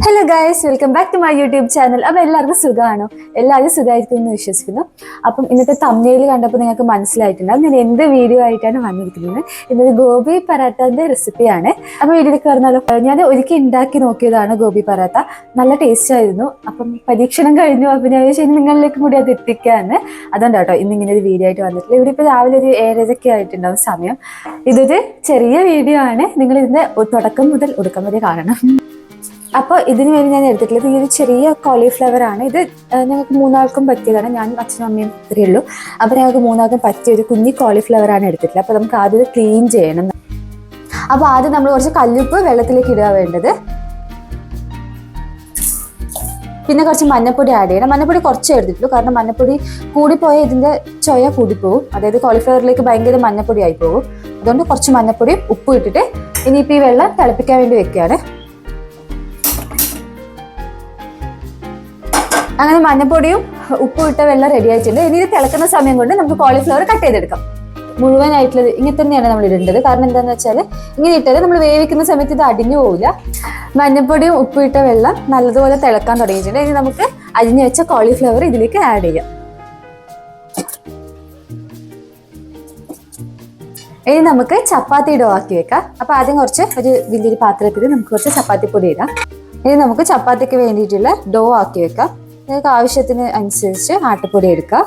Hello guys, welcome back to my YouTube channel. അപ്പോൾ എല്ലാവർക്കും സുഖമാണോ? എല്ലാവരും സുഖമായിരിക്കും എന്ന് വിശ്വസിക്കുന്നു. അപ്പം ഇന്നത്തെ തംബ്നെയിൽ കണ്ടപ്പോൾ നിങ്ങൾക്ക് മനസ്സിലായിട്ടുണ്ടാവും ഞാൻ എന്ത് വീഡിയോ ആയിട്ടാണ് വന്നിരിക്കുന്നത്. ഇന്നൊരു ഗോബി പറാത്താൻ്റെ റെസിപ്പിയാണ്. അപ്പോൾ വീഡിയോയിലേക്ക് പറഞ്ഞാലോ, ഞാൻ ഒരിക്കൽ ഉണ്ടാക്കി നോക്കിയതാണ് ഗോബി പറാത്ത. നല്ല ടേസ്റ്റ് ആയിരുന്നു. അപ്പം പരീക്ഷണം കഴിഞ്ഞു. അപ്പം ഞാൻ ശരി നിങ്ങളിലേക്കും കൂടി അത് എത്തിക്കാമെന്ന്. അതുകൊണ്ട് കേട്ടോ ഇന്നിങ്ങനെ ഒരു വീഡിയോ ആയിട്ട് വന്നിട്ടില്ല. ഇവിടെ ഇപ്പോൾ രാവിലെ ഒരു 7:30 ആയിട്ടുണ്ടാവും സമയം. ഇതൊരു ചെറിയ വീഡിയോ ആണ്. നിങ്ങൾ ഇതിൻ്റെ തുടക്കം മുതൽ ഒടുക്കം വരെ കാണണം. അപ്പോൾ ഇതിന് വേണ്ടി ഞാൻ എടുത്തിട്ടുള്ളത് ഈ ഒരു ചെറിയ കോളിഫ്ലവർ ആണ്. ഇത് ഞങ്ങൾക്ക് 3 ആൾക്കും പറ്റിയതാണ്. ഞാനും അച്ഛനും അമ്മയും ഇത്രയേ ഉള്ളൂ. അപ്പോൾ ഞങ്ങൾക്ക് 3 ആൾക്കും പറ്റിയ ഒരു കുഞ്ഞി കോളിഫ്ലവർ ആണ് എടുത്തിട്ടുള്ളത്. അപ്പോൾ നമുക്ക് ആദ്യം ക്ലീൻ ചെയ്യണം. അപ്പോൾ ആദ്യം നമ്മൾ കുറച്ച് കല്ലുപ്പ് വെള്ളത്തിലേക്ക് ഇടുക വേണ്ടത്. പിന്നെ കുറച്ച് മഞ്ഞപ്പൊടി ആഡ് ചെയ്യണം. മഞ്ഞപ്പൊടി കുറച്ചേ എടുത്തിട്ടുള്ളൂ, കാരണം മഞ്ഞപ്പൊടി കൂടിപ്പോയ ഇതിൻ്റെ ചൊയ കൂടിപ്പോവും. അതായത് കോളിഫ്ലവറിലേക്ക് ഭയങ്കര മഞ്ഞപ്പൊടി ആയി പോകും. അതുകൊണ്ട് കുറച്ച് മഞ്ഞപ്പൊടിയും ഉപ്പും ഇട്ടിട്ട് ഇനിയിപ്പോൾ ഈ വെള്ളം തിളപ്പിക്കാൻ വേണ്ടി വെക്കുകയാണ്. അങ്ങനെ മഞ്ഞപ്പൊടിയും ഉപ്പും ഇട്ട വെള്ളം റെഡി ആയിട്ടുണ്ട്. ഇനി ഇത് തിളക്കുന്ന സമയം കൊണ്ട് നമുക്ക് കോളിഫ്ലവർ കട്ട് ചെയ്തെടുക്കാം. മുഴുവനായിട്ടുള്ളത് ഇങ്ങനെ തന്നെയാണ് നമ്മൾ ഇടേണ്ടത്. കാരണം എന്താണെന്ന് വെച്ചാൽ ഇങ്ങനെ ഇട്ടത് നമ്മൾ വേവിക്കുന്ന സമയത്ത് ഇത് അടിഞ്ഞു പോവില്ല. മഞ്ഞപ്പൊടിയും ഉപ്പും ഇട്ട വെള്ളം നല്ലതുപോലെ തിളക്കാൻ തുടങ്ങിയിട്ടുണ്ട്. ഇനി നമുക്ക് അരിഞ്ഞു വെച്ച കോളിഫ്ലവർ ഇതിലേക്ക് ആഡ് ചെയ്യാം. ഇനി നമുക്ക് ചപ്പാത്തി ഡോ ആക്കി വെക്കാം. അപ്പോൾ ആദ്യം ഒരു വലിയൊരു പാത്രത്തിൽ നമുക്ക് കുറച്ച് ചപ്പാത്തി പൊടി ഇടാം. ഇനി നമുക്ക് ചപ്പാത്തിക്ക് വേണ്ടിയിട്ടുള്ള ഡോ ആക്കി വെക്കാം. നിങ്ങൾക്ക് ആവശ്യത്തിന് അനുസരിച്ച് ആട്ടപ്പൊടി എടുക്കാം.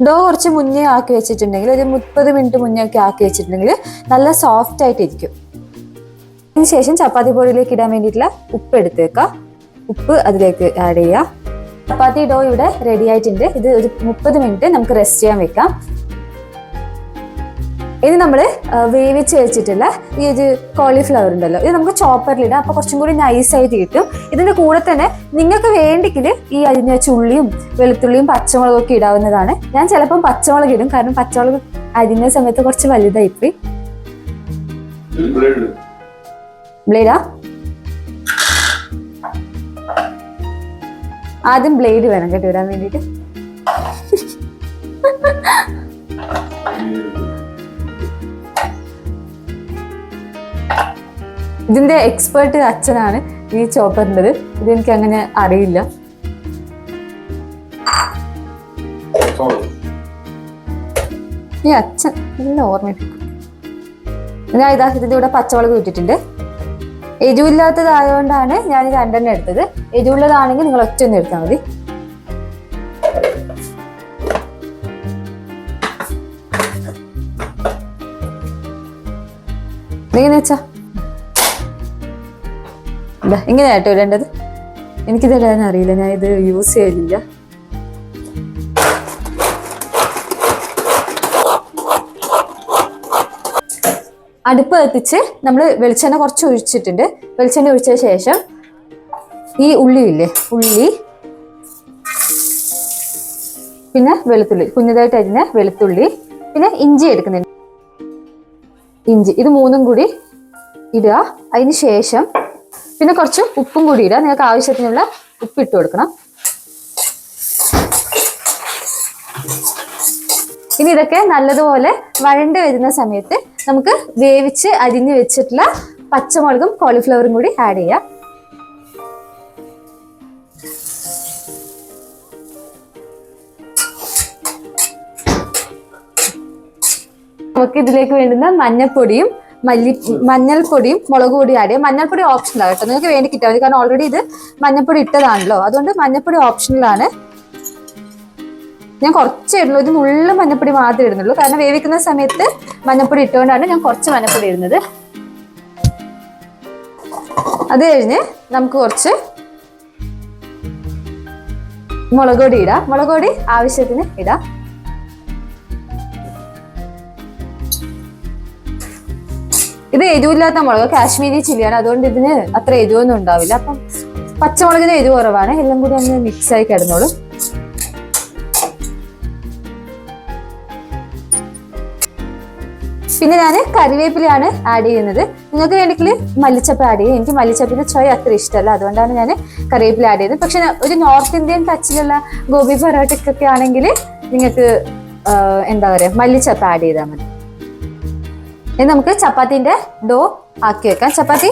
ഡോ കുറച്ച് മുന്നേ ആക്കി വെച്ചിട്ടുണ്ടെങ്കിൽ ഒരു 30 മിനിറ്റ് മുന്നേ ഒക്കെ ആക്കി വെച്ചിട്ടുണ്ടെങ്കിൽ നല്ല സോഫ്റ്റ് ആയിട്ടിരിക്കും. അതിനുശേഷം ചപ്പാത്തി പൊടിയിലേക്ക് ഇടാൻ വേണ്ടിയിട്ടുള്ള ഉപ്പ് എടുത്ത് വെക്കാം. ഉപ്പ് അതിലേക്ക് ആഡ് ചെയ്യുക. ചപ്പാത്തി ഡോ ഇവിടെ റെഡി ആയിട്ടുണ്ട്. ഇത് ഒരു 30 മിനിറ്റ് നമുക്ക് റെസ്റ്റ് ചെയ്യാൻ വെക്കാം. ഇനി നമ്മൾ വേവിച്ച് വെച്ചിട്ടുള്ള ഈ ഒരു കോളിഫ്ലവർ ഉണ്ടല്ലോ, ഇത് നമുക്ക് ചോപ്പറിലിടാം. അപ്പോൾ കുറച്ചും കൂടി നൈസായിട്ട് കിട്ടും. ഇതിൻ്റെ കൂടെ തന്നെ നിങ്ങൾക്ക് വേണ്ടെങ്കിൽ ഈ അരിഞ്ഞ വെച്ച ഉള്ളിയും വെളുത്തുള്ളിയും പച്ചമുളകും ഒക്കെ ഇടാവുന്നതാണ്. ഞാൻ ചിലപ്പം പച്ചമുളക് ഇടും, കാരണം പച്ചമുളക് അരിഞ്ഞ സമയത്ത് കുറച്ച് വലുതായിപ്പോയി. ബ്ലേഡാ? ആദ്യം ബ്ലേഡ് വേണം കേട്ടോ ഇടാൻ വേണ്ടിയിട്ട്. ഇതിന്റെ എക്സ്പേർട്ട് അച്ഛനാണ് ഈ ചോപ്പറിൻ്റെത്. ഇതെനിക്ക് അങ്ങനെ അറിയില്ല. ഈ അച്ഛൻ നല്ല ഓർമ്മയില്ല. ഞാൻ ഇതിന്റെ കൂടെ പച്ചമുളക് ഇട്ടിട്ടുണ്ട്. എരിവില്ലാത്തതായതുകൊണ്ടാണ് ഞാൻ 2 എടുത്തത്. എരിവുള്ളതാണെങ്കിൽ നിങ്ങൾ ഒറ്റ എടുത്താൽ മതി. എങ്ങനെ വെച്ചാ ഇങ്ങനെ ആയിട്ടോ ഇടേണ്ടത്. എനിക്കിത് ഇടാൻ അറിയില്ല, ഞാൻ ഇത് യൂസ് ചെയ്യലില്ല. അടുപ്പ് കത്തിച്ച് നമ്മൾ വെളിച്ചെണ്ണ കുറച്ച് ഒഴിച്ചിട്ടുണ്ട്. വെളിച്ചെണ്ണ ഒഴിച്ച ശേഷം ഈ ഉള്ളിയില്ലേ, ഉള്ളി പിന്നെ വെളുത്തുള്ളി, കുഞ്ഞതായിട്ട് അരിഞ്ഞ വെളുത്തുള്ളി, പിന്നെ ഇഞ്ചി എടുക്കുന്നുണ്ട്. ഇഞ്ചി, ഇത് 3ഉം കൂടി ഇടുക. അതിന് ശേഷം പിന്നെ കുറച്ച് ഉപ്പും കൂടി ഇടുക. നിങ്ങൾക്ക് ആവശ്യത്തിനുള്ള ഉപ്പ് ഇട്ട് കൊടുക്കണം. ഇനി ഇതൊക്കെ നല്ലതുപോലെ വഴണ്ട് വരുന്ന സമയത്ത് നമുക്ക് വേവിച്ച് അരിഞ്ഞു വെച്ചിട്ടുള്ള പച്ചമുളകും കോളിഫ്ലവറും കൂടി ആഡ് ചെയ്യാം. നമുക്ക് ഇതിലേക്ക് വേണ്ടുന്ന മഞ്ഞൾപ്പൊടിയും മുളക് പൊടിയും ആഡ് ചെയ്യാം. മഞ്ഞൾപ്പൊടി ഓപ്ഷണലാണ് കേട്ടോ, നിങ്ങൾക്ക് വേണ്ടി കിട്ടാൻ മതി. കാരണം ഓൾറെഡി ഇത് മഞ്ഞൾപ്പൊടി ഇട്ടതാണല്ലോ, അതുകൊണ്ട് മഞ്ഞൾപ്പൊടി ഓപ്ഷണലാണ്. ഞാൻ കുറച്ച് ഇടുള്ളൂ, ഇത് മുള്ള മഞ്ഞൾപ്പൊടി മാത്രമേ ഇടുന്നുള്ളൂ. കാരണം വേവിക്കുന്ന സമയത്ത് മഞ്ഞൾപ്പൊടി ഇട്ടുകൊണ്ടാണ് ഞാൻ കുറച്ച് മഞ്ഞൾപ്പൊടി ഇടുന്നത്. അത് കഴിഞ്ഞ് നമുക്ക് കുറച്ച് മുളക് പൊടി ഇടാം. മുളക് പൊടി ആവശ്യത്തിന് ഇടാം. ഇത് എരിവില്ലാത്ത മുളക്, കാശ്മീരി ചില്ലിയാണ്. അതുകൊണ്ട് ഇതിന് അത്ര എരിവൊന്നും ഉണ്ടാവില്ല. അപ്പം പച്ചമുളകിന് എരിവ് കുറവാണ്. എല്ലാം കൂടി ഒന്ന് മിക്സ് ആയി കിടന്നോളും. പിന്നെ ഞാൻ കറിവേപ്പിലയാണ് ആഡ് ചെയ്യുന്നത്. നിങ്ങൾക്ക് വേണമെങ്കിൽ മല്ലിച്ചപ്പ് ആഡ് ചെയ്യും. എനിക്ക് മല്ലിച്ചപ്പിന്റെ ചൊയ അത്ര ഇഷ്ടമല്ല, അതുകൊണ്ടാണ് ഞാൻ കറിവേപ്പില ആഡ് ചെയ്യുന്നത്. പക്ഷെ ഒരു നോർത്ത് ഇന്ത്യൻ ടച്ചിലുള്ള ഗോബി പൊറോട്ടയ്ക്കൊക്കെ ആണെങ്കിൽ നിങ്ങൾക്ക് എന്താ പറയുക, മല്ലിച്ചപ്പ് ആഡ് ചെയ്താൽ മതി. ഇനി നമുക്ക് ചപ്പാത്തിന്റെ ഡോ ആക്കി വെക്കാം. ചപ്പാത്തി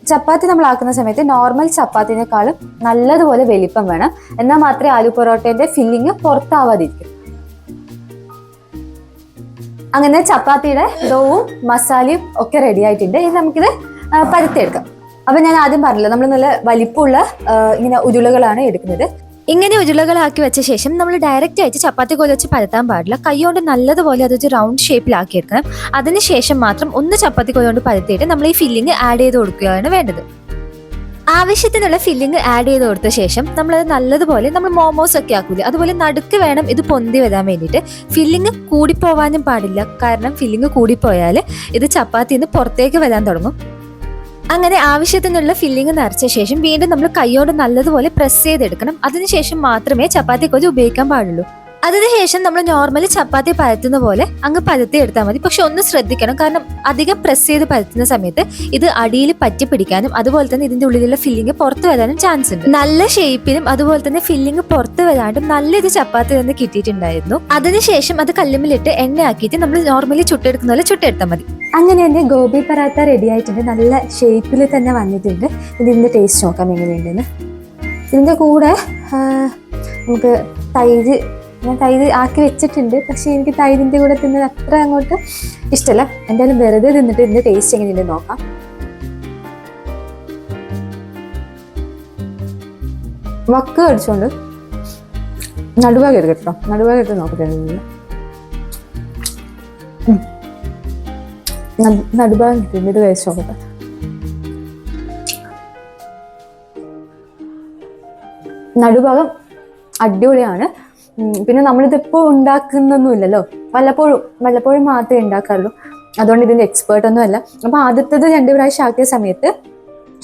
ചപ്പാത്തി നമ്മൾ ആക്കുന്ന സമയത്ത് നോർമൽ ചപ്പാത്തിനേക്കാളും നല്ലതുപോലെ വലിപ്പം വേണം. എന്നാൽ മാത്രമേ ആലു പൊറോട്ടേന്റെ ഫില്ലിങ് പുറത്താവാതിരിക്കും. അങ്ങനെ ചപ്പാത്തിയുടെ ഡോവും മസാലയും ഒക്കെ റെഡി ആയിട്ടുണ്ട്. ഇനി നമുക്കിത് പരത്തിയെടുക്കാം. അപ്പൊ ഞാൻ ആദ്യം പറഞ്ഞല്ലോ, നമ്മൾ നല്ല വലിപ്പമുള്ള ഇങ്ങനെ ഉരുളകളാണ് എടുക്കുന്നത്. ഇങ്ങനെ ഉരുളകളാക്കി വെച്ച ശേഷം നമ്മൾ ഡയറക്റ്റ് ആയിട്ട് ചപ്പാത്തി കോല് വെച്ച് പരത്താൻ പാടില്ല. കൈകൊണ്ട് നല്ലതുപോലെ അതൊരു റൗണ്ട് ഷേപ്പിലാക്കി എടുക്കണം. അതിനുശേഷം മാത്രം ഒന്ന് ചപ്പാത്തി കോല് കൊണ്ട് പരത്തിയിട്ട് നമ്മൾ ഈ ഫില്ലിങ് ആഡ് ചെയ്ത് കൊടുക്കുകയാണ് വേണ്ടത്. ആവശ്യത്തിനുള്ള ഫില്ലിങ് ആഡ് ചെയ്ത് കൊടുത്ത ശേഷം നമ്മളത് നല്ലതുപോലെ നമ്മൾ മോമോസ് ഒക്കെ ആക്കൂലേ, അതുപോലെ നടുക്ക് വേണം ഇത് പൊന്തി വരാൻ വേണ്ടിയിട്ട്. ഫില്ലിങ് കൂടിപ്പോവാനും പാടില്ല, കാരണം ഫില്ലിങ് കൂടിപ്പോയാൽ ഇത് ചപ്പാത്തിന്ന് പുറത്തേക്ക് വരാൻ തുടങ്ങും. അങ്ങനെ ആവശ്യത്തിനുള്ള ഫില്ലിങ് നിറച്ച ശേഷം വീണ്ടും നമ്മൾ കൈയോട് നല്ലതുപോലെ പ്രസ് ചെയ്തെടുക്കണം. അതിനുശേഷം മാത്രമേ ചപ്പാത്തി കോല് ഉപയോഗിക്കാൻ പാടുള്ളൂ. അതിനുശേഷം നമ്മൾ നോർമലി ചപ്പാത്തി പരത്തുന്ന പോലെ അങ്ങ് പരത്തി എടുത്താൽ മതി. പക്ഷെ ഒന്ന് ശ്രദ്ധിക്കണം, കാരണം അധികം പ്രസ് ചെയ്ത് പരത്തുന്ന സമയത്ത് ഇത് അടിയിൽ പറ്റി പിടിക്കാനും അതുപോലെ തന്നെ ഇതിന്റെ ഉള്ളിലുള്ള ഫില്ലിങ് പുറത്തു വരാനും ചാൻസ് ഉണ്ട്. നല്ല ഷേപ്പിലും അതുപോലെ തന്നെ ഫില്ലിങ് പുറത്തു വരാണ്ടും നല്ലൊരു ചപ്പാത്തി തന്നെ കിട്ടിയിട്ടുണ്ടായിരുന്നു. അതിനുശേഷം അത് കല്ലുമ്മിലിട്ട് എണ്ണയാക്കിയിട്ട് നമ്മൾ നോർമലി ചുട്ടെടുക്കുന്ന പോലെ ചുട്ടെടുത്താൽ മതി. അങ്ങനെ തന്നെ ഗോബി പറാത്ത റെഡി ആയിട്ടുണ്ട്. നല്ല ഷേപ്പിൽ തന്നെ വന്നിട്ടുണ്ട്. ഇതിന്റെ ടേസ്റ്റ് നോക്കാം എങ്ങനെയുണ്ടെന്ന്. ഇതിന്റെ കൂടെ നമുക്ക് ഞാൻ തൈര് ആക്കി വെച്ചിട്ടുണ്ട്. പക്ഷെ എനിക്ക് തൈരിൻ്റെ കൂടെ തിന്നത് അത്ര അങ്ങോട്ട് ഇഷ്ടമല്ല. എന്തായാലും വെറുതെ തിന്നിട്ട് ഇതിന്റെ ടേസ്റ്റ് എങ്ങനെയുണ്ട് നോക്കാം. വക്ക് കടിച്ചോണ്ട് നടുഭാഗം എടുക്കും കേട്ടോ. നടുഭാഗം എടുത്ത് നോക്കട്ടെ. നടുഭാഗം കിട്ടിയിട്ടുണ്ട്. ഇത് കഴിച്ചു നോക്കട്ടെ. നടുഭാഗം അടിപൊളിയാണ്. പിന്നെ നമ്മളിതിപ്പോൾ ഉണ്ടാക്കുന്നൊന്നുമില്ലല്ലോ, വല്ലപ്പോഴും മാത്രമേ ഉണ്ടാക്കാറുള്ളൂ. അതുകൊണ്ട് ഇതിൻ്റെ എക്സ്പേർട്ട് ഒന്നും അല്ല. അപ്പോൾ ആദ്യത്തേത് 2 പ്രാവശ്യം ആക്കിയ സമയത്ത്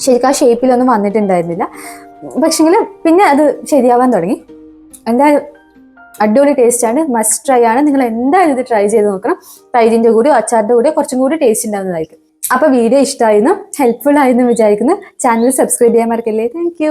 ശരിക്കും ആ ഷേപ്പിലൊന്നും വന്നിട്ടുണ്ടായിരുന്നില്ല. പക്ഷെങ്കിൽ പിന്നെ അത് ശരിയാവാൻ തുടങ്ങി. എന്തായാലും അടിപൊളി ടേസ്റ്റാണ്, മസ്റ്റ് ട്രൈ ആണ്. നിങ്ങൾ എന്തായാലും ഇത് ട്രൈ ചെയ്ത് നോക്കണം. തൈരിൻ്റെ കൂടെയോ അച്ചാറിൻ്റെ കൂടെയോ കുറച്ചും കൂടി ടേസ്റ്റ് ഉണ്ടാകുന്നതായിരിക്കും. അപ്പോൾ വീഡിയോ ഇഷ്ടമായിരുന്നു, ഹെൽപ്ഫുൾ ആയിരുന്നു വിചാരിക്കുന്നു. ചാനൽ സബ്സ്ക്രൈബ് ചെയ്യാൻ മറക്കല്ലേ. താങ്ക്